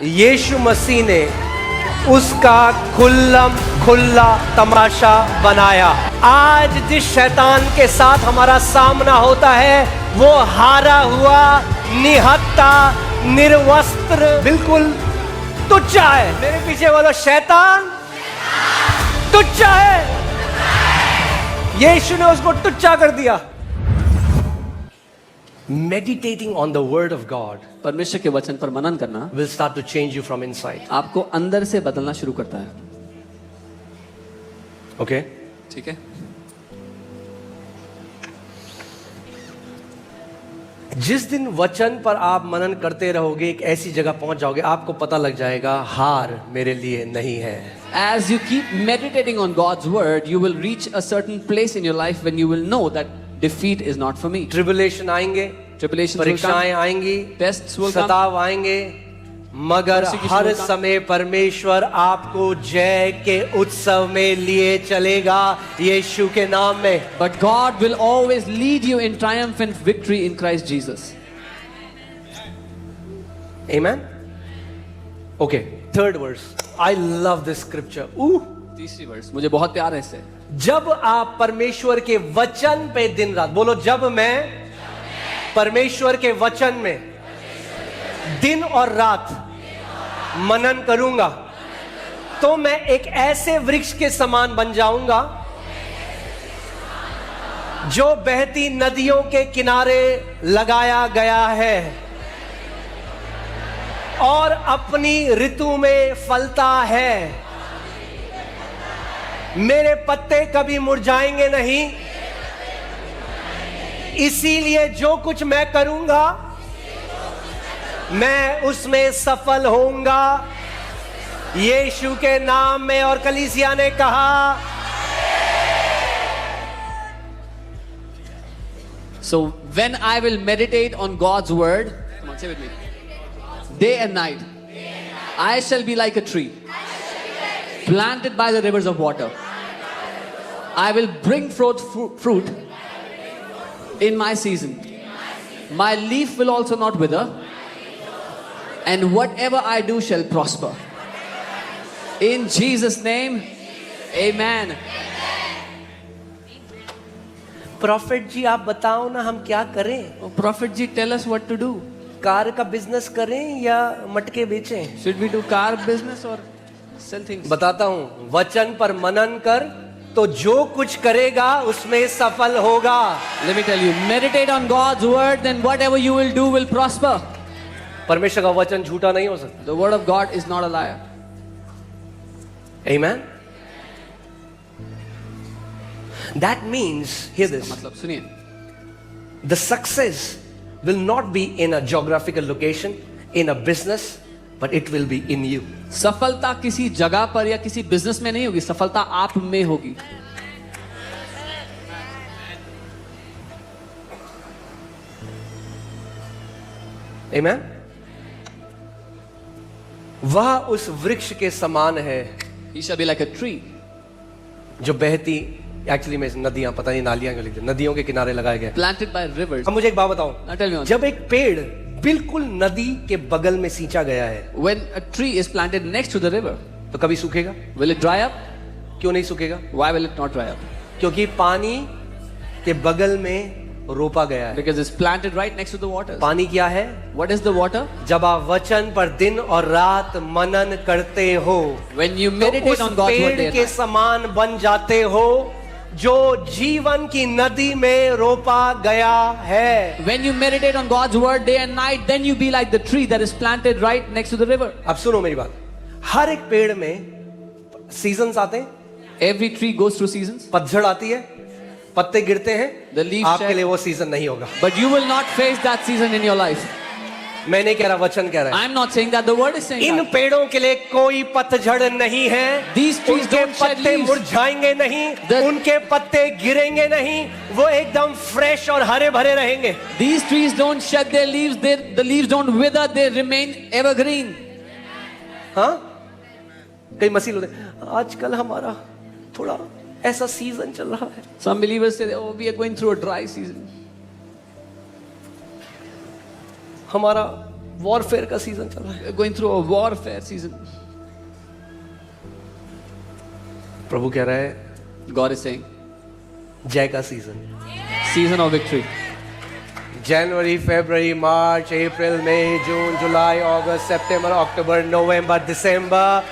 यीशु मसीह ने उसका खुल्लम खुल्ला तमाशा बनाया। आज जिस शैतान के साथ हमारा सामना होता है वो हारा हुआ, निहत्ता, निर्वस्त्र, बिल्कुल तुच्चा है। मेरे पीछे बोलो, शैतान तुच्चा है। यीशु ने उसको तुच्चा कर दिया। Meditating on the word of God परमेश्वर के वचन पर मनन करना will start to change you from inside. आपको अंदर से बदलना शुरू करता है। Okay? ठीक है, जिस दिन वचन पर आप मनन करते रहोगे एक ऐसी जगह पहुंच जाओगे, आपको पता लग जाएगा हार मेरे लिए नहीं है। as you keep meditating on God's word, you will reach a certain place in your life when you will know that defeat is not for me. Tribulation आएंगे, Tribulations will परीक्षाएं come, आएंगी, tests will come, सताव आएंगे, मगर Persecution her will come. समय परमेश्वर आपको जय के उत्सव में लिए चलेगा यीशु के नाम में। but God will always lead you in triumphant victory in Christ Jesus. Amen? Okay, third verse. I love this scripture. तीसरी वर्स मुझे बहुत प्यार है इससे। जब आप परमेश्वर के वचन पे दिन रात, बोलो, जब मैं परमेश्वर के वचन में दिन और रात मनन करूंगा तो मैं एक ऐसे वृक्ष के समान बन जाऊंगा जो बहती नदियों के किनारे लगाया गया है और अपनी ऋतु में फलता है। मेरे पत्ते कभी मुरझाएंगे नहीं, इसीलिए जो कुछ मैं करूंगा मैं उसमें सफल होऊंगा यीशु के नाम में। और कलीसिया ने कहा, So when I will meditate on God's word, come on, say with me, day and night, I shall be like a tree planted by the rivers of water. I will bring forth fruit in my season. My leaf will also not wither, and whatever I do shall prosper. In Jesus' name, amen. Prophet ji आप बताओ ना हम क्या करें? Oh, Prophet ji, tell us what to do. Car का business करें या मटके बेचें? Should we do car business or sell things? बताता हूं, वचन पर मनन कर तो जो कुछ करेगा उसमें सफल होगा। Let me tell you, meditate on God's word, then whatever you will do will prosper. परमेश्वर का वचन झूठा नहीं हो सकता। The word of God is not a liar. Amen? That means, hear this, मतलब सुनिए, the success will not be in a geographical location, in a business, but it will be in you. सफलता किसी जगह पर या किसी business में नहीं होगी, सफलता आप में होगी। Amen? वह उस वृक्ष के समान है He shall be like a tree जो बहती, एक्चुअली में नदियां, पता नहीं नालियां क्यों लिखते, नदियों के किनारे लगाए गए। planted by rivers. अब मुझे एक बात बताओ, Now tell me one. जब एक पेड़ बिल्कुल नदी के बगल में सींचा गया है When a tree is planted next to the river, तो कभी सूखेगा? will it dry up? क्यों नहीं सूखेगा? Why will it not dry up? क्योंकि पानी के बगल में रोपा गया है। Because it's planted right next to the waters. पानी क्या है? What is the water? जब आप वचन पर दिन और रात मनन करते हो When you तो meditate उस on God's word day पेड़ and के night, समान बन जाते हो जो जीवन की नदी में रोपा गया है। when you meditate on God's word day and night, then you be like the tree that is planted right next to the river. अब सुनो मेरी बात, हर एक पेड़ में सीजन्स आते हैं, Every tree goes through seasons. पतझड़ आती है, पत्ते गिरते हैं, The leaves आपके shed. लिए वो सीजन नहीं होगा। But you will not face that season in your life. मैं नहीं कह रहा, वचन कह रहा है। I'm not saying that, the word is saying in that. पेड़ों के लिए कोई पतझड़ नहीं है, These trees उनके don't shed पत्ते leaves. मुरझाएंगे नहीं, The- उनके पत्ते गिरेंगे नहीं, वो एकदम फ्रेश और हरे भरे रहेंगे। These trees don't shed their leaves, the leaves don't wither, they remain evergreen. हाँ, कई मसीह होते हैं, आजकल हमारा थोड़ा ऐसा सीजन चल रहा है। Some believers say, oh, we are going through a dry season. हमारा वॉरफेयर का सीजन चल रहा है। We're going through a warfare season. प्रभु कह रहा है God is saying, जय का सीजन। season of victory. जनवरी, फरवरी, मार्च, अप्रैल, मई, जून, जुलाई, अगस्त, सितंबर, अक्टूबर, नवंबर, दिसंबर,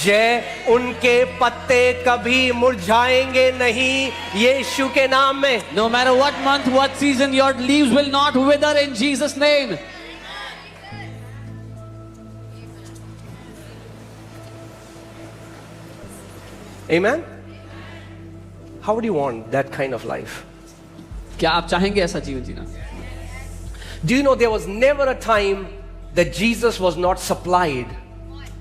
जय उनके पत्ते कभी मुरझाएंगे नहीं यीशु के नाम में। No matter what month, what season, your leaves will not wither in Jesus' name. Amen? How would you want that kind of life? क्या आप चाहेंगे ऐसा जीवन जीना? Do you know there was never a time that Jesus was not supplied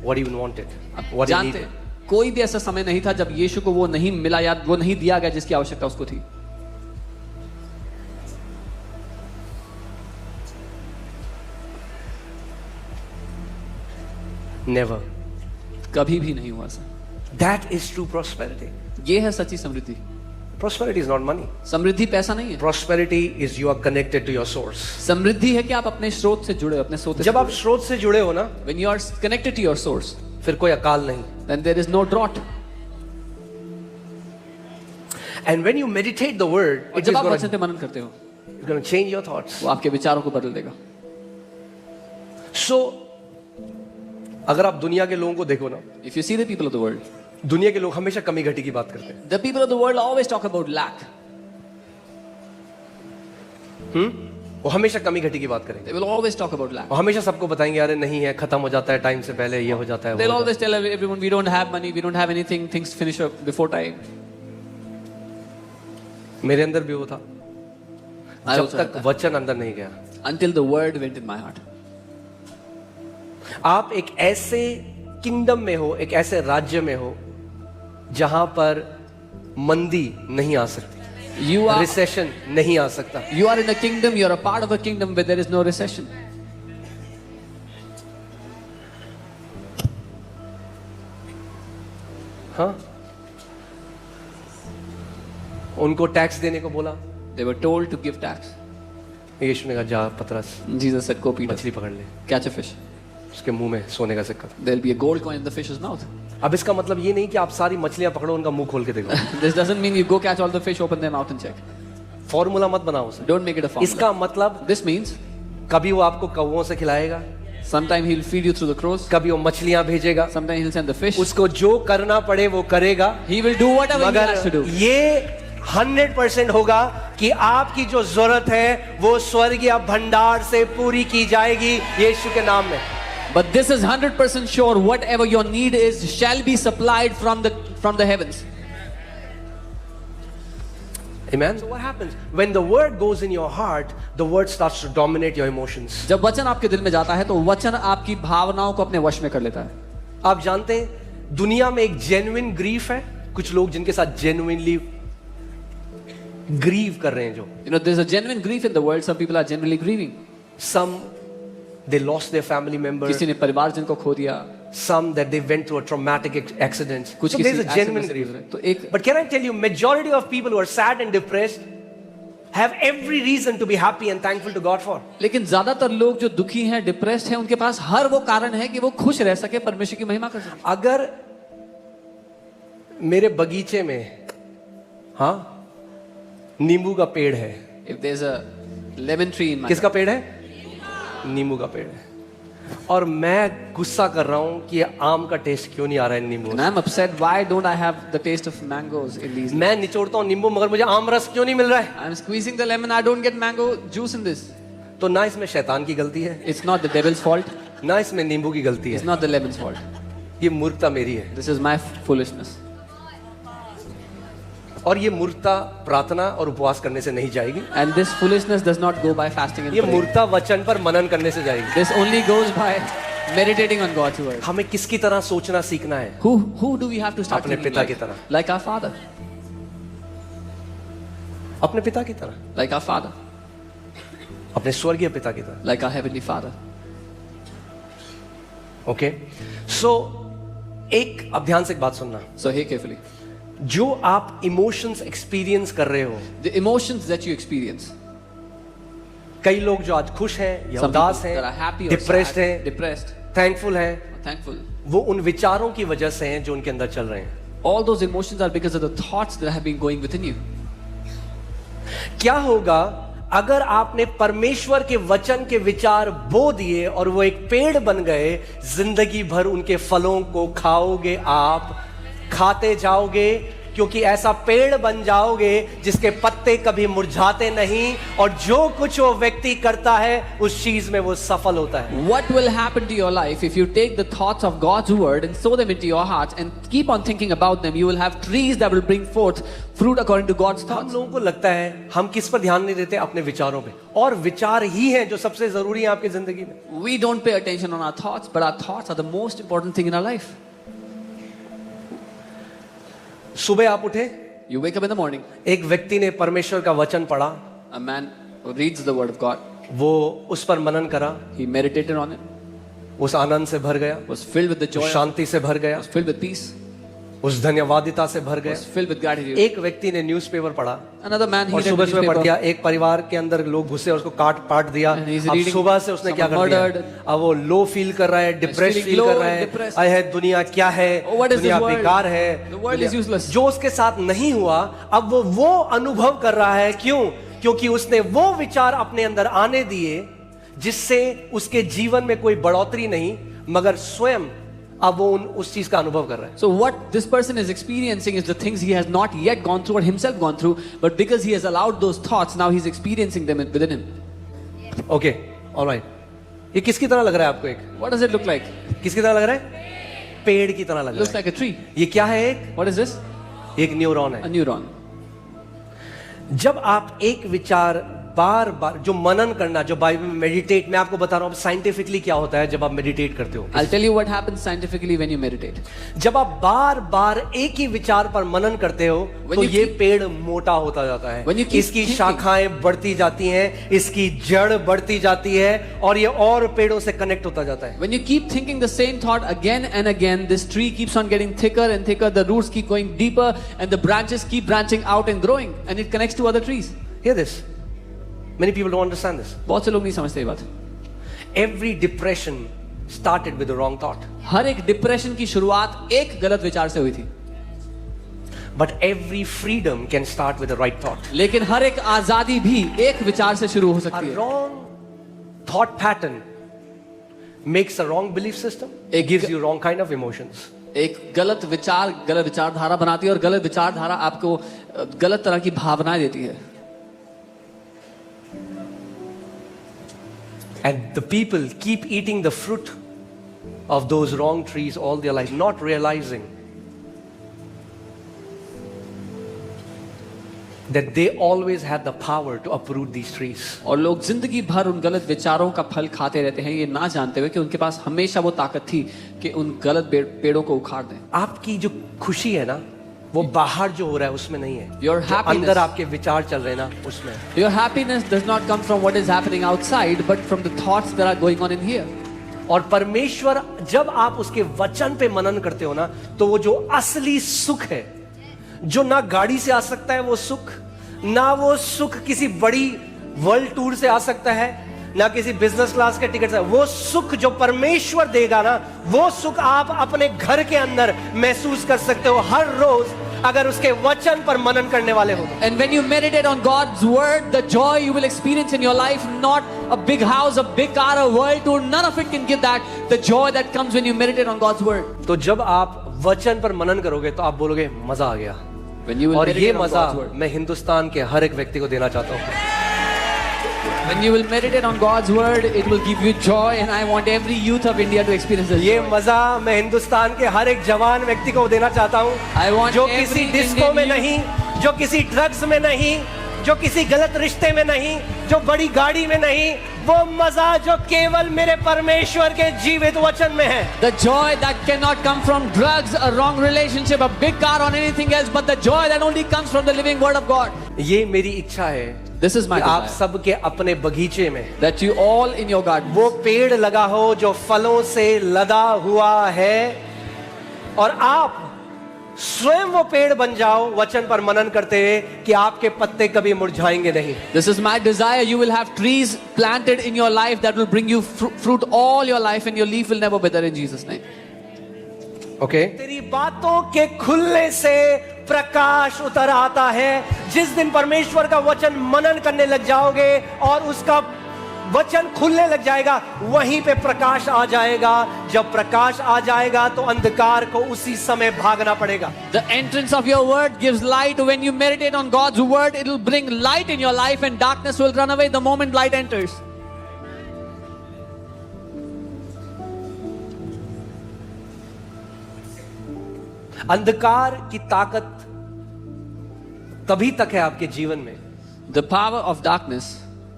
what he even wanted, what he जानते needed? कोई भी ऐसा समय नहीं था जब यीशु को वो नहीं मिला या वो नहीं दिया गया जिसकी आवश्यकता उसको थी। Never. कभी भी नहीं हुआ ऐसा। That is true prosperity. ये है सच्ची समृद्धि। Prosperity is not money. समृद्धि पैसा नहीं है। Prosperity is you are connected to your source. समृद्धि है कि आप अपने स्रोत से जुड़े हो, अपने स्रोत से जब आप स्रोत से जुड़े हो ना, when you are connected to your source, फिर कोई अकाल नहीं। then there is no drought. And when you meditate the word, और it is जब आप going वचन पे मनन करते हो, to change your thoughts. वो आपके विचारों को बदल देगा। So, अगर आप दुनिया के लोगों को देखो ना, If you see the people of the world, दुनिया के लोग हमेशा कमी घटी की बात करते हैं। the people of the world always talk about lack. वो हमेशा कमी घटी की बात करेंगे They will always talk about lack. और हमेशा सबको बताएंगे अरे नहीं है, खत्म हो जाता है टाइम से पहले, ये हो जाता है, वो They'll हो always tell everyone, we don't have money, we don't have anything, things finish up before time. जाता है। मेरे अंदर भी वो था I जब also had तक that. वचन अंदर नहीं गया। Until the word went in my heart. आप एक ऐसे किंगडम में हो, एक ऐसे राज्य में हो जहां पर मंदी नहीं आ सकती, You are रिसेशन नहीं आ सकता। You are in a kingdom, you are a part of a kingdom where there is no recession. हाँ, उनको टैक्स देने को बोला, They were told to give tax. यीशु ने कहा जा पतरस Jesus said, go Peter, मछली पकड़ ले। catch a fish. उसके मुंह में सोने का सिक्का था। There'll be a gold coin in the fish's mouth. अब इसका मतलब ये नहीं कि आप सारी मछलियां पकड़ो, उनका मुंह खोल के देखो। This doesn't mean you go catch all the fish, open their mouth and check. Formula मत बनाओ उसे। Don't make it a formula. इसका मतलब This means कभी वो आपको कौवों से खिलाएगा, sometime he'll feed you through the crows, कभी वो मछलियां भेजेगा, sometime he'll send the fish. उसको जो करना पड़े वो करेगा, He will do whatever he has to do. मगर ये 100% होगा कि आपकी जो जरूरत है वो स्वर्गीय भंडार से पूरी की जाएगी यीशु के नाम में। But this is 100% sure, whatever your need is shall be supplied from the heavens. Amen. So what happens when the word goes in your heart? The word starts to dominate your emotions. जब वचन आपके दिल में जाता है तो वचन आपकी भावनाओं को अपने वश में कर लेता है। आप जानते हैं दुनिया में एक जेन्युइन ग्रीफ है, कुछ लोग जिनके साथ जेन्युइनली ग्रीव कर रहे हैं जो। You know, there's a genuine grief in the world. Some people are genuinely grieving. Some they lost their family member, किसी ने परिवारजन को खो दिया, some that they went through a traumatic accident. कुछ So किसी there's a accident genuine से grief. गुजरे। तो एक But can I tell you, majority of people who are sad and depressed have every reason to be happy and thankful to God for. लेकिन ज्यादातर लोग जो दुखी हैं, डिप्रेस्ड हैं, उनके पास हर वो कारण है कि वो खुश रह सके, परमेश्वर की महिमा कर सके। अगर मेरे बगीचे में हाँ नींबू का पेड़ है, If there's a lemon tree in my किसका पेड़ है? नींबू का पेड़ है, और मैं गुस्सा कर रहा हूं कि ये आम का टेस्ट क्यों नहीं आ रहा है नींबू and से। I'm upset, why don't I have the taste of mangoes in these? मैं निचोड़ता हूं नींबू मगर मुझे आम रस क्यों नहीं मिल रहा है? I'm squeezing the lemon, I don't get mango juice in this. तो ना इसमें शैतान की गलती है, It's not the devil's fault, ना इसमें नींबू की गलती it's है, not the lemon's fault. ये मूर्खता मेरी है। This is my foolishness. और ये मूर्खता प्रार्थना और उपवास करने से नहीं जाएगी, And this foolishness does not go by fasting and ये praying. मूर्खता वचन पर मनन करने से जाएगी। This only goes by meditating on God's word. हमें किसकी तरह सोचना सीखना है? Who do we have to start अपने thinking पिता की like? तरह। Like our father. अपने पिता की तरह, Like our father. अपने स्वर्गीय पिता की तरह। Like our heavenly father. Okay, so एक अब ध्यान से एक बात सुनना, So hear carefully. जो आप इमोशंस एक्सपीरियंस कर रहे हो, The emotions that you experience, कई लोग जो आज खुश हैं या Some उदास people that are हैं, happy or डिप्रेस्ड sad, हैं, depressed, थैंकफुल हैं, or thankful. वो उन विचारों की वजह से हैं जो उनके अंदर चल रहे हैं। All those emotions are because of the thoughts that have been going within you. क्या होगा अगर आपने परमेश्वर के वचन के विचार बो दिए और वो एक पेड़ बन गए, जिंदगी भर उनके फलों को खाओगे, आप खाते जाओगे, क्योंकि ऐसा पेड़ बन जाओगे जिसके पत्ते कभी मुरझाते नहीं, और जो कुछ वो व्यक्ति करता है उस चीज में वो सफल होता है। What will happen to your life if you take the thoughts of God's word and sow them into your heart and keep on thinking about them? You will have trees that will bring forth fruit according to God's हम thoughts. लोगों को लगता है हम किस पर ध्यान नहीं देते, अपने विचारों पे, और विचार ही हैं जो सबसे जरूरी है आपकी जिंदगी में। We don't pay attention on our thoughts, but our thoughts are the most important thing in our life. सुबह आप उठे, You wake up in the morning, एक व्यक्ति ने परमेश्वर का वचन पढ़ा, a man reads the word of God, वो उस पर मनन करा, he meditated on it, उस आनंद से भर गया, was filled with the joy, उस शांति से भर गया, was filled with peace, उस धन्यवादिता से भर गया। was filled with gratitude. एक व्यक्ति ने न्यूज़पेपर पढ़ा Another man, he और read the सुबह सुबह पढ़ newspaper. दिया, एक परिवार के अंदर लोग घुसे और उसको काट पाट दिया। And he's अब reading सुबह से उसने क्या कर someone दिया, murdered. अब वो लो फील कर रहा है, डिप्रेस feeling फील low कर रहा and है, depressed. आय है दुनिया क्या है, Oh, what is दुनिया this world? बेकार है, The world is useless. जो उसके साथ नहीं हुआ अब वो अनुभव कर रहा है। क्यों? क्योंकि उसने वो विचार अपने अंदर आने दिए जिससे उसके जीवन में कोई बढ़ोतरी नहीं, मगर स्वयं अब वो उस चीज का अनुभव कर रहा है। So what this person is experiencing is the things he has not yet gone through or himself gone through, but because he has allowed those thoughts, now he's experiencing them within him. Okay, alright. ये किसकी तरह लग रहा है आपको? एक What does it look like? किसकी तरह लग रहा है? पेड़ की तरह लग It looks रहा है। like a tree. ये क्या है? एक What is this? एक न्यूरॉन A है। neuron. जब आप एक विचार बार बार जो मनन करना, जो बाइबल में मेडिटेट, मैं आपको बता रहा हूं साइंटिफिकली क्या होता है जब आप मेडिटेट करते हो। I'll tell you what happens scientifically when you meditate. जब आप बार बार एक ही विचार पर मनन करते हो When तो you ये keep- पेड़ मोटा होता जाता है, When you keep इसकी thinking- शाखाएं बढ़ती जाती हैं, इसकी जड़ बढ़ती जाती है और ये और पेड़ों से कनेक्ट होता जाता है। When you keep thinking the same thought again and again, this tree keeps on getting thicker and thicker, the roots keep going deeper, and the branches keep branching out and growing, and it connects to other trees. Hear this. Many people don't understand this. बहुत से लोग नहीं समझते ये बात। Every depression started with the wrong thought. हर एक depression की शुरुआत एक गलत विचार से हुई थी, But every freedom can start with the right thought. लेकिन हर एक आजादी भी एक विचार से शुरू हो A सकती है। wrong thought pattern makes a wrong belief system. It एक- gives you wrong kind of emotions. एक गलत विचारधारा बनाती है, और गलत विचारधारा आपको गलत तरह की भावनाएं देती है। And the people keep eating the fruit of those wrong trees all their life, not realizing that they always had the power to uproot these trees. और लोग जिंदगी भर उन गलत विचारों का फल खाते रहते हैं, ये ना जानते हुए कि उनके पास हमेशा वो ताकत थी कि उन गलत पेड़ों को उखाड़ दें। आपकी जो खुशी है ना, वो बाहर जो हो रहा है उसमें नहीं है, Your जो happiness- अंदर आपके विचार चल रहे हैं ना उसमें। Your happiness does not come from what is happening outside, but from the thoughts that are going on in here. और परमेश्वर जब आप उसके वचन पे मनन करते हो ना, तो वो जो असली सुख है, जो ना गाड़ी से आ सकता है वो सुख, ना वो सुख किसी बड़ी वर्ल्ड टूर से आ सकता है, ना किसी बिजनेस क्लास के टिकट से, वो सुख जो परमेश्वर देगा ना, वो सुख आप अपने घर के अंदर महसूस कर सकते हो हर रोज, अगर उसके वचन पर मनन करने वाले हो। And when you meditate on God's word, the joy you will experience in your life, not a big house, a big car, a world tour, none of it can give that. The joy that comes when you meditate on God's word. तो जब आप वचन पर मनन करोगे तो आप बोलोगे मजा आ गया, When you will और ये meditate on मजा God's word. मैं हिंदुस्तान के हर एक व्यक्ति को देना चाहता हूँ। When you will meditate on God's word, it will give you joy, and I want every youth of India to experience this ये joy. मजा मैं हिंदुस्तान के हर एक जवान व्यक्ति को देना चाहता हूँ, I want जो every किसी डिस्को Indian में youth- नहीं, जो किसी ड्रग्स में नहीं, जो किसी गलत रिश्ते में नहीं, जो बड़ी गाड़ी में नहीं, वो मजा जो केवल मेरे परमेश्वर के जीवित वचन में है। The joy that cannot come from drugs, a wrong relationship, a big car, or anything else, but the joy that only comes from the living word of God. ये मेरी इच्छा है This is my कि आप desire, सबके अपने बगीचे में that you all in your garden, वो पेड़ लगा हो जो फलों से लदा हुआ है, और आप स्वयं वो पेड़ बन जाओ वचन पर मनन करते हुए कि आपके पत्ते कभी मुरझाएंगे नहीं। This is my desire. You will have trees planted in your life that will bring you fruit all your life, and your leaf will never wither in Jesus' name. Okay तेरी बातों के खुलने से प्रकाश उतर आता है। जिस दिन परमेश्वर का वचन मनन करने लग जाओगे और उसका वचन खुलने लग जाएगा, वहीं पे प्रकाश आ जाएगा। जब प्रकाश आ जाएगा तो अंधकार को उसी समय भागना पड़ेगा। The entrance of your word gives light. When you meditate on God's word, it will bring light in your life, and darkness will run away the moment light enters. अंधकार की ताकत तभी तक है आपके जीवन में, The power of darkness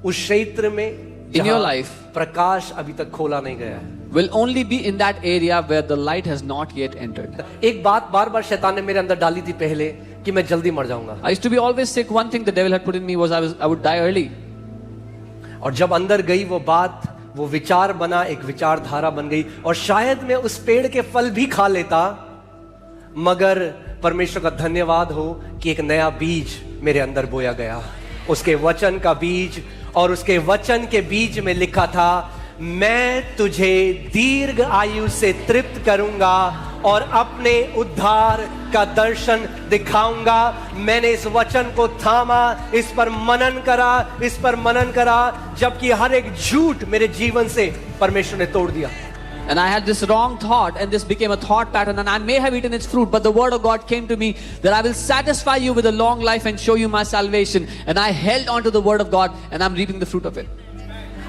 उस क्षेत्र में in your जहां life प्रकाश अभी तक खोला नहीं गया है। will only be in that area where the light has not yet entered. एक बात बार बार शैतान ने मेरे अंदर डाली थी पहले कि मैं जल्दी मर जाऊंगा, I used to be always sick. One thing the devil had put in me was I would die early. और जब अंदर गई वो बात, वो विचार बना, एक विचारधारा बन गई, और शायद मैं उस पेड़ के फल भी खा लेता, मगर परमेश्वर का धन्यवाद हो कि एक नया बीज मेरे अंदर बोया गया, उसके वचन का बीज। और उसके वचन के बीज में लिखा था, मैं तुझे दीर्घ आयु से तृप्त करूंगा और अपने उद्धार का दर्शन दिखाऊंगा। मैंने इस वचन को थामा, इस पर मनन करा, इस पर मनन करा, जबकि हर एक झूठ मेरे जीवन से परमेश्वर ने तोड़ दिया। And I had this wrong thought, and this became a thought pattern, and I may have eaten its fruit, but the word of God came to me that I will satisfy you with a long life and show you my salvation. And I held on to the word of God, and I'm reaping the fruit of it.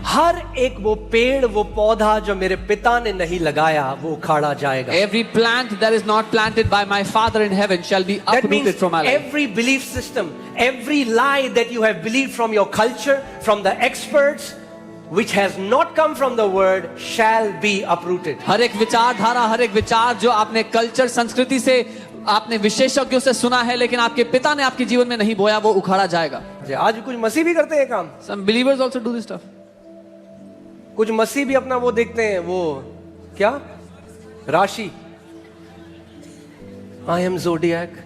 हर एक वो पेड़, वो पौधा जो मेरे पिता ने नहीं लगाया, वो उखाड़ा जाएगा। Every plant that is not planted by my Father in heaven shall be That means uprooted from my life. every belief system, every lie that you have believed from your culture, from the experts, which has not come from the word, shall be uprooted. हर एक विचारधारा, हर एक विचार जो आपने culture, संस्कृति से, आपने विशेषज्ञों से सुना है, लेकिन आपके पिता ने आपके जीवन में नहीं बोया, वो उखाड़ा जाएगा। आज कुछ मसीह भी करते हैं काम, Some believers also do this stuff. कुछ मसीह भी अपना वो देखते हैं, वो क्या राशि, आई एम ज़ोडिएक।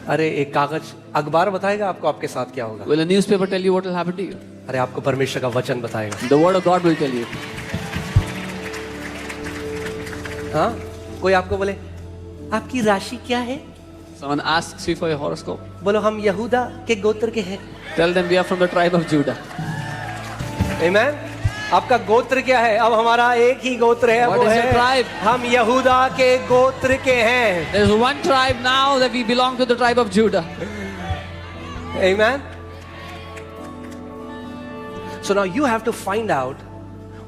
अरे एक कागज, अखबार बताएगा आपको आपके साथ क्या होगा। Will a newspaper tell you what will happen to you? अरे आपको परमेश्वर का वचन बताएगा। The word of God will tell you. हाँ, कोई आपको बोले आपकी राशि क्या है, Someone asks you for your horoscope. बोलो हम यहूदा के गोत्र के हैं। Tell them we are from the tribe of Judah. आमेन। आपका गोत्र क्या है? अब हमारा एक ही गोत्र है, What वो is your है tribe? हम यहूदा के गोत्र के हैं। There's one tribe now that we belong to the tribe of Judah. Amen. So now you have to find out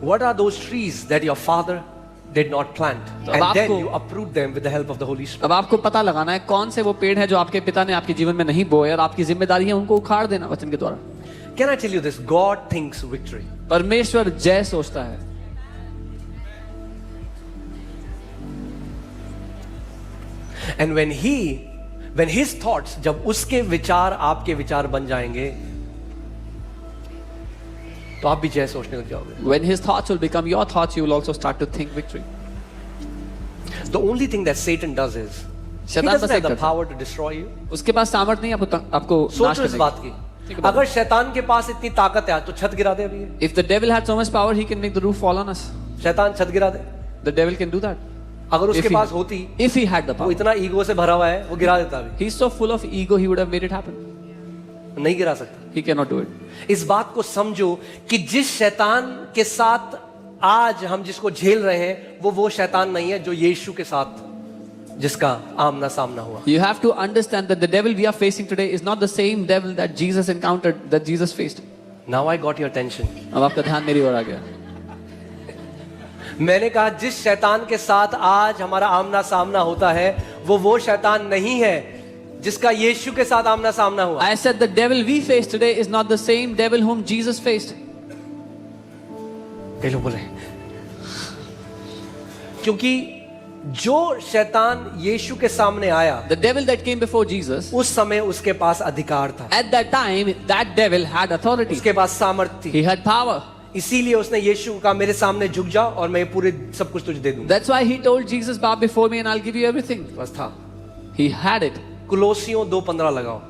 what are those trees that your father did not plant, तो and अब then आपको- you uproot them with the help of the Holy Spirit. अब आपको पता लगाना है कौन से वो पेड़ है जो आपके पिता ने आपके जीवन में नहीं बोए, और आपकी जिम्मेदारी है उनको उखाड़ देना वचन के द्वारा। Can I tell you this? God thinks victory. परमेश्वर जय सोचता है। And when his thoughts, जब उसके विचार आपके विचार बन जाएंगे, तो आप भी जय सोचने लग जाओगे। When his thoughts will become your thoughts, you will also start to think victory. The only thing that Satan does is he शैतान doesn't बस have एक the करता power to destroy you. है। उसके पास सामर्थ नहीं आपको नाश सोचो इस करने बात की। की, अगर शैतान के पास इतनी ताकत है तो छत गिरा दे अभी। If the devil had so much power, he can make the roof fall on us. शैतान छत गिरा दे। The devil can do that. अगर If उसके he- पास होती, If he had the वो power. इतना ईगो से भरा हुआ है, वो गिरा देता अभी। He's so full of ego, he would have made it happen. नहीं गिरा सकता। He cannot do it. इस बात को समझो कि जिस शैतान के साथ आज हम जिसको झेल रहे हैं, वो शैतान नहीं है जो यीशु के साथ जिसका आमना सामना हुआ। You have to understand that the devil we are facing today is not the same devil that Jesus encountered, that Jesus faced. Now I got your attention. अब आपका ध्यान मेरी ओर आ गया। मैंने कहा जिस शैतान के साथ आज हमारा आमना सामना होता है, वो शैतान नहीं है जिसका यीशु के साथ आमना सामना हुआ। I said the devil we face today is not the same devil whom Jesus faced. कई लोग बोले क्योंकि जो शैतान यीशु के सामने आया, The devil that came before Jesus, उस समय उसके पास अधिकार था, at that time, that devil had authority. उसके पास सामर्थ्य थी, He had power. इसीलिए उसने यीशु को कहा मेरे सामने झुक जा और मैं ये पूरे सब कुछ तुझे दे दूंगा। That's why he told Jesus, bow before me and I'll give you everything. बस था। He had it. कुलोसियों 2:15 लगाओ।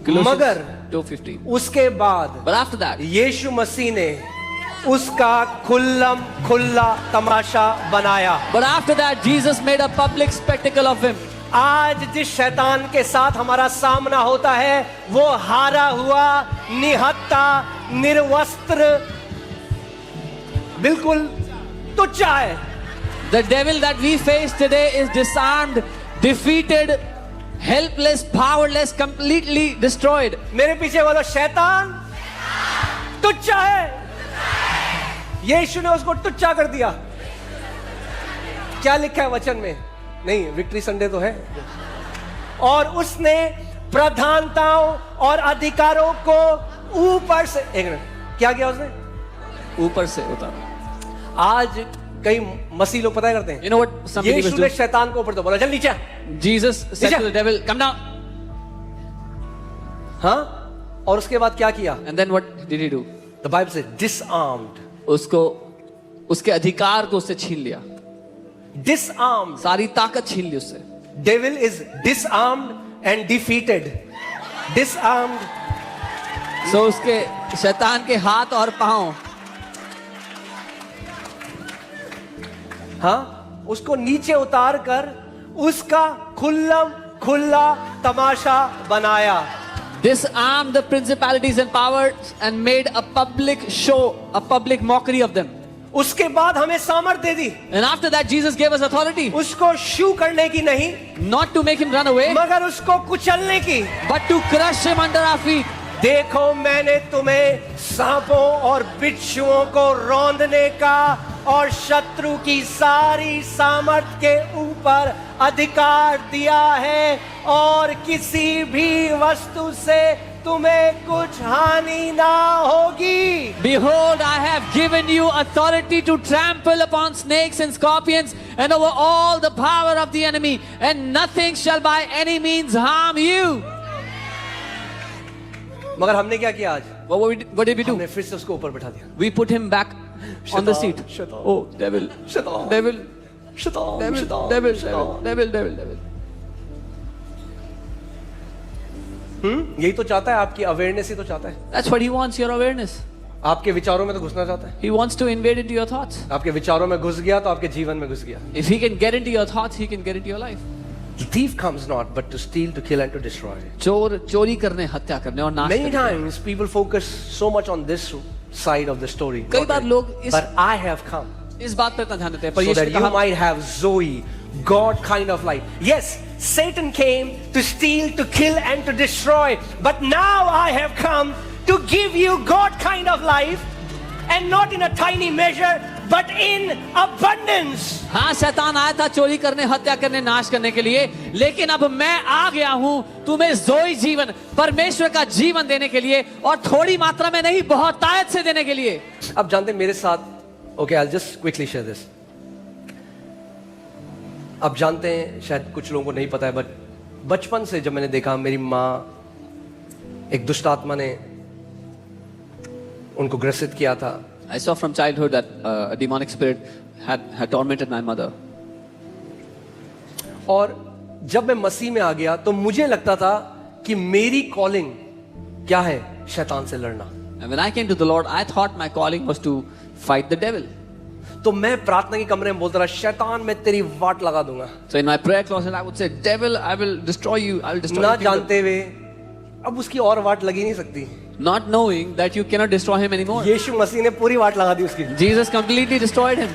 Colossians मगर 2:15. उसके बाद But after that, यीशु मसीह ने उसका खुल्ला तमाशा बनाया। but after that, Jesus made a public spectacle of him. आज जिस शैतान के साथ हमारा सामना होता है वो हारा हुआ, निहत्ता, निर्वस्त्र, बिल्कुल तुच्चा है। The devil that we face today is disarmed, defeated, helpless, powerless, completely destroyed. मेरे पीछे बोलो शैतान तुच्चा है। यीशु ने उसको तुच्चा कर दिया। क्या लिखा है वचन में? नहीं, विक्ट्री संडे तो है। और उसने प्रधानताओं और अधिकारों को ऊपर से, एक मिनट, क्या किया उसने? ऊपर से उतारा। आज कई मसीह लोग पता है करते हैं, You know what some believers यीशु ने do? शैतान को ऊपर तो बोला चल नीचे। Jesus said नीचे। to the devil, come down. हाँ, और उसके बाद क्या किया? And then what did he do? The Bible says disarmed, उसको उसके अधिकार को उससे छीन लिया, disarmed. सारी ताकत छीन ली उससे। Devil is disarmed and defeated. Disarmed. So उसके शैतान के हाथ और पांव, हाँ, उसको नीचे उतार कर उसका खुला तमाशा बनाया। disarmed the principalities and powers and made a public show, a public mockery of them. उसके बाद हमें सामर्थ दे दी, And after that, Jesus gave us authority, उसको शू करने की नहीं, not to make him run away, मगर उसको कुचलने की। but to crush him under our feet. देखो मैंने तुम्हें सांपों और बिच्छुओं को रौंदने का और शत्रु की सारी सामर्थ के ऊपर अधिकार दिया है, और किसी भी वस्तु से तुम्हें कुछ हानि ना होगी। Behold, I have given you authority to trample upon snakes and scorpions and over all the power of the enemy, and nothing shall by any means harm you. मगर हमने क्या किया आज? What did we do? हमने फिर से उसको ऊपर बैठा दिया। We put him back on the seat. शैतान, Oh, devil, शैतान, devil, शैतान, devil, शैतान, devil, शैतान। devil, devil, devil. यही तो चाहता है, आपकी अवेयरनेस ही तो चाहता है। That's what he wants, your awareness. आपके विचारों में तो घुसना चाहता है। He wants to invade into your thoughts. आपके विचारों में घुस गया तो आपके जीवन में घुस गया। If he can get into your thoughts, he can get into your life. The thief comes not but to steal, to kill and to destroy. चोर चोरी करने, हत्या करने और नाश Many करने। times people focus so much on this side of the story. कई बार लोग इस But I have come इस बात पर इतना ध्यान देते हैं, पर so यीशु that ने you कहा, might have Zoe, God kind of life. Yes, Satan came to steal, to kill and to destroy, but now I have come to give you God kind of life, and not in a tiny measure but in abundance. हाँ, शैतान आया था चोरी करने, हत्या करने, नाश करने के लिए, लेकिन अब मैं आ गया हूं तुम्हें जोई जीवन, परमेश्वर का जीवन देने के लिए, और थोड़ी मात्रा में नहीं, बहुतायत से देने के लिए। अब जानते हैं मेरे साथ, okay, I'll just quickly share this. अब जानते हैं, शायद कुछ लोगों को नहीं पता है, बट बचपन से जब मैंने देखा मेरी माँ, एक दुष्ट आत्मा ने उनको ग्रसित किया था। I saw from childhood that a demonic spirit had tormented my mother. और जब मैं मसीह में आ गया तो मुझे लगता था कि मेरी कॉलिंग क्या है? शैतान से लड़ना। And when I came to the Lord, I thought my calling was to fight the devil. तो मैं प्रार्थना के कमरे में बोलता रहा, शैतान मैं तेरी वाट लगा दूंगा। So in my prayer closet, I would say, devil, I will destroy you. I will destroy ना your kingdom. जानते हुए अब उसकी और वाट लगी नहीं सकती। Not knowing that you cannot destroy him anymore. यीशु मसीह ने पूरी वाट लगा दी उसकी। Jesus completely destroyed him.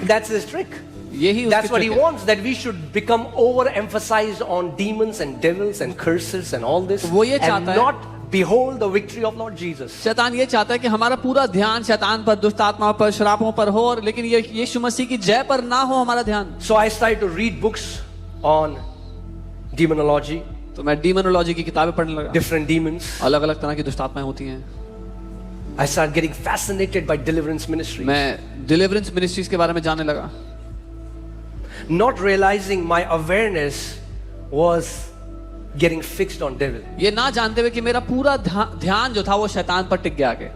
That's his trick. यही उसकी That's what he trick है. wants, that we should become overemphasized on demons and devils and curses and all this, वो ये and चाहता है- not behold the victory of Lord Jesus. शैतान ये चाहता है कि हमारा पूरा ध्यान शैतान पर, दुष्ट आत्माओं पर, शराबों पर हो, और लेकिन ये यीशु मसीह की जय पर ना हो हमारा ध्यान। So I started to read books on demonology, तो मैं डीमोनोलॉजी की किताबें पढ़ने लगा। different demons. अलग अलग तरह की दुष्ट आत्माएं होती हैं। I started getting fascinated by deliverance ministry, मैं डिलीवरेंस मिनिस्ट्रीज के बारे में जानने लगा, not realizing my awareness was getting fixed on devil. ये ना जानते हुए कि मेरा पूरा ध्यान जो था वो शैतान पर टिक गया आगे।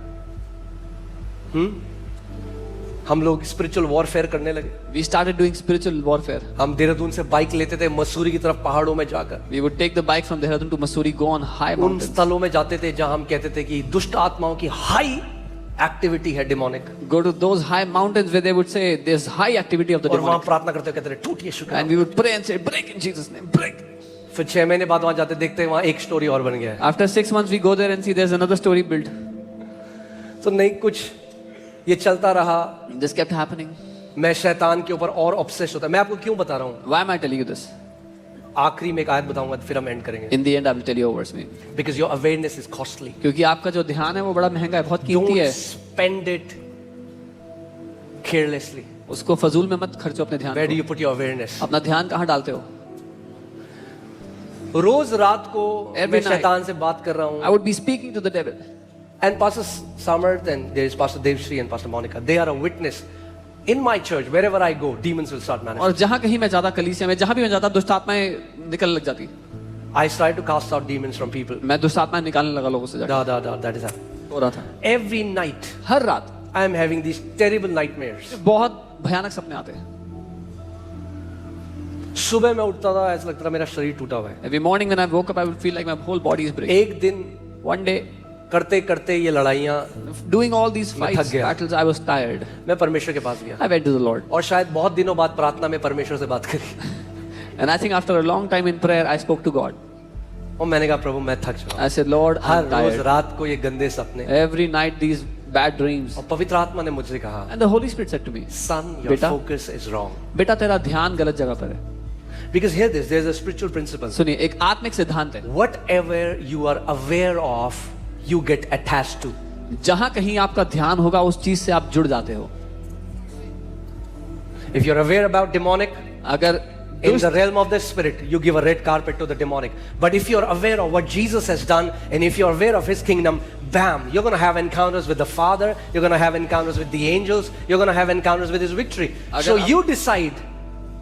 हम लोग स्पिरिचुअल वॉरफेयर करने लगे। We started doing spiritual warfare. हम देहरादून से बाइक लेते थे मसूरी की तरफ पहाड़ों में जाकर। We would take the bike from Dehradun to Mussoorie, go on high उन mountains. स्थलों में जाते थे जहां हम कहते थे कि दुष्ट आत्माओं की हाई एक्टिविटी है demonic. Go to those high mountains where they would say there's high activity of the और वहां demonic. प्रार्थना करते हुए कहते थे टूट यीशु का। And we would pray and say break in Jesus name, break. फिर 6 महीने बाद वहां जाते देखते वहां एक स्टोरी और बन गया है। After 6 months we go there and see there's another story built. तो नहीं कुछ ये चलता रहा। This kept happening. मैं शैतान के ऊपर और ऑब्सेस होता। मैं आपको क्यों बता रहा हूँ? Why am I telling you this? आखिरी में एक आयत बताऊंगा फिर हम एंड करेंगे। In the end I will tell you over me. Because your awareness is costly. क्योंकि आपका जो ध्यान है वो बड़ा महंगा है, बहुत कीमती Don't है। spend it carelessly. उसको फजूल में मत खर्चो अपने ध्यान Where do को। you put your awareness? अपना ध्यान कहाँ डालते हो? रोज रात को Every मैं night. शैतान से बात कर रहा हूँ। I would be speaking to the devil. And Pastor Samarth and there is Pastor Devshri and Pastor Monica. They are a witness. In my church, wherever I go, demons will start manifesting. और जहाँ कहीं मैं जाता कलीसिया में, जहाँ भी मैं जाता दुष्ट आत्माएं निकलने लग जाती। I try to cast out demons from people. मैं दुष्ट आत्माएं निकालने लगा लोगों से जाकर। That is happening. हो रहा था। Every night, हर रात I am having these terrible nightmares. बहुत भयानक सपने आते हैं। सुबह मैं उठता था ऐसा लगता था मेरा शरीर टूटा हुआ है। Every morning when I woke up, I would feel like my whole body is breaking. एक दिन One day, करते करते ये लड़ाइयाँ doing all these मैं थक fights, गया। battles, I was tired. मैं परमेश्वर के पास गया I went to the Lord. और शायद बहुत दिनों बाद प्रार्थना में परमेश्वर से बात करी And I think after a long time in prayer, I spoke to God. और मैंने कहा प्रभु मैं थक चुका हूँ। I said, Lord, her I'm rose tired. रात को ये गंदे सपने। Every night these bad dreams. और पवित्र आत्मा ने मुझसे कहा And the Holy Spirit said to me, son your बेटा, focus is wrong. बेटा तेरा ध्यान गलत जगह पर है। Because hear this, there's a spiritual principle. सुनिए, एक आत्मिक सिद्धांत है। Whatever you are aware of, you get attached to. जहां कहीं आपका ध्यान होगा उस चीज से आप जुड़ जाते हो। If you're aware about demonic, अगर in the realm of the spirit, you give a red carpet to the demonic. But if you're aware of what Jesus has done, and if you're aware of his kingdom, bam, you're going to have encounters with the Father, you're going to have encounters with the angels, you're going to have encounters with his victory. So you decide,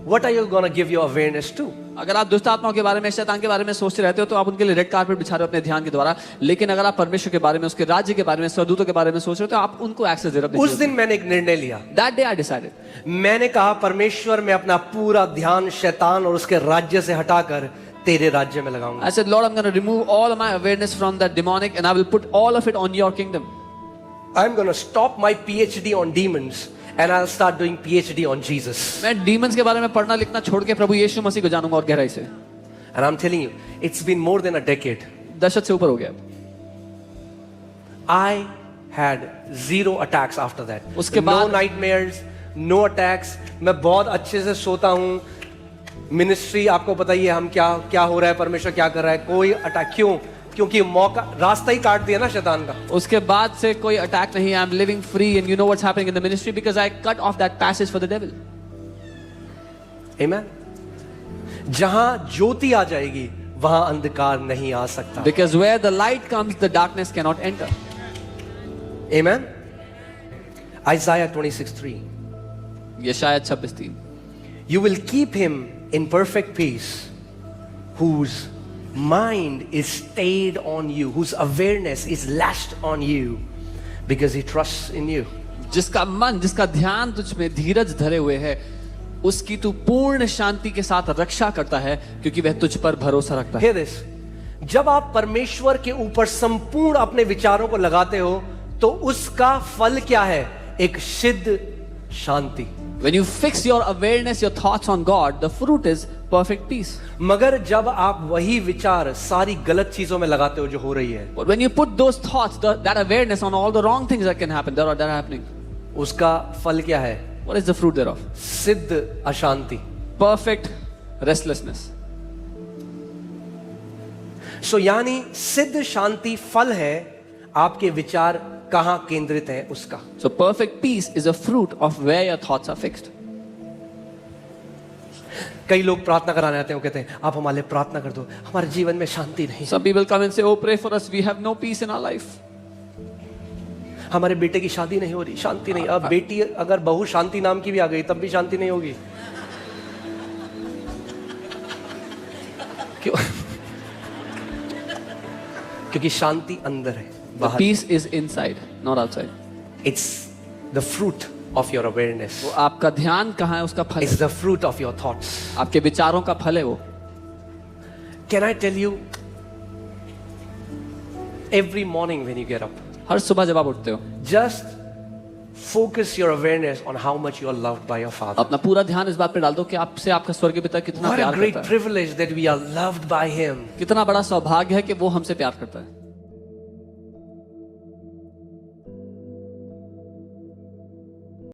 what are you going to give your awareness to? अगर आप दुष्ट आत्माओं के बारे में, शैतान के बारे में सोचते रहते हो तो आप उनके लिए रेड कार्पेट बिछा रहे हो अपने ध्यान के द्वारा। लेकिन अगर आप परमेश्वर के बारे में, उसके राज्य के बारे में, स्वर्गदूतों के बारे में सोच रहे हो तो आप उनको एक्सेस दे रहे हो। उस दिन मैंने एक निर्णय लिया। That day I decided. मैंने कहा परमेश्वर मैं अपना पूरा ध्यान शैतान और उसके राज्य से हटाकर तेरे राज्य में लगाऊंगा। I said, Lord, I'm going to remove all of my awareness from that demonic and I will put all of it on your kingdom. I'm going to stop my PhD on demons and I'll start doing PhD on Jesus. मैं demons के बारे में पढ़ना लिखना छोड़ के प्रभु यीशु मसीह को जानूंगा और गहराई से। And I'm telling you, it's been more than a decade. दशक से ऊपर हो गया। I had 0 attacks after that. उसके No बाद nightmares, no attacks. मैं बहुत अच्छे से सोता हूँ। मिनिस्ट्री आपको पता ही है हम क्या क्या हो रहा है, परमेश्वर क्या कर रहा है, कोई अटैक। क्यों? क्योंकि मौका रास्ता ही काट दिया ना शैतान का। उसके बाद से कोई अटैक नहीं। I am living free and you know what's happening in the ministry because I cut off that passage for the devil. Amen. जहां ज्योति आ जाएगी वहां अंधकार नहीं आ सकता। Because where the light comes the darkness cannot enter. Amen. Isaiah 26:3. यशायाह 26:3। You will keep him in perfect peace whose mind is stayed on you, whose awareness is lashed on you because he trusts in you. जिसका मन, जिसका ध्यान तुझ में धीरज धरे हुए है, उसकी तू पूर्ण शांति के साथ रक्षा करता है क्योंकि वह तुझ पर भरोसा रखता है। Hear this. जब आप परमेश्वर के ऊपर संपूर्ण अपने विचारों को लगाते हो तो उसका फल क्या है? एक सिद्ध शांति। When you fix your awareness, your thoughts on God, the fruit is perfect peace. मगर जब आप वही विचार सारी गलत चीजों में लगाते हो जो हो रही है, But when you put those thoughts, that awareness on all the wrong things that can happen, that are happening, उसका फल क्या है? what is the fruit thereof? सिद्ध अशांति। Perfect restlessness. सो यानी सिद्ध शांति फल है आपके विचार कहां केंद्रित है उसका। So perfect peace is a fruit of where your thoughts are fixed. कई लोग प्रार्थना कराने आते हैं, वो कहते हैं आप हमारे लिए प्रार्थना कर दो, हमारे जीवन में शांति नहीं। Some people come and say, oh, pray for us, we have no peace in our life. हमारे बेटे की शादी नहीं हो रही, शांति नहीं। अब बेटी अगर बहू शांति नाम की भी आ गई तब भी शांति नहीं होगी। क्यों? क्योंकि शांति अंदर है, The बाहर। peace is inside, not outside. It's the fruit of your awareness. वो आपका ध्यान कहाँ है, उसका फल It's है। the fruit of your thoughts. आपके विचारों का फल है वो। Can I tell you, every morning when you get up, हर सुबह जब आप उठते हो, just focus your awareness on how much you are loved by your Father. अपना पूरा ध्यान इस बात पे डाल दो कि आपसे आपका स्वर्गीय पिता कितना What a प्यार great करता है। privilege that we are loved by Him. कितना बड़ा सौभाग्य है कि वो हमसे प्यार करता है।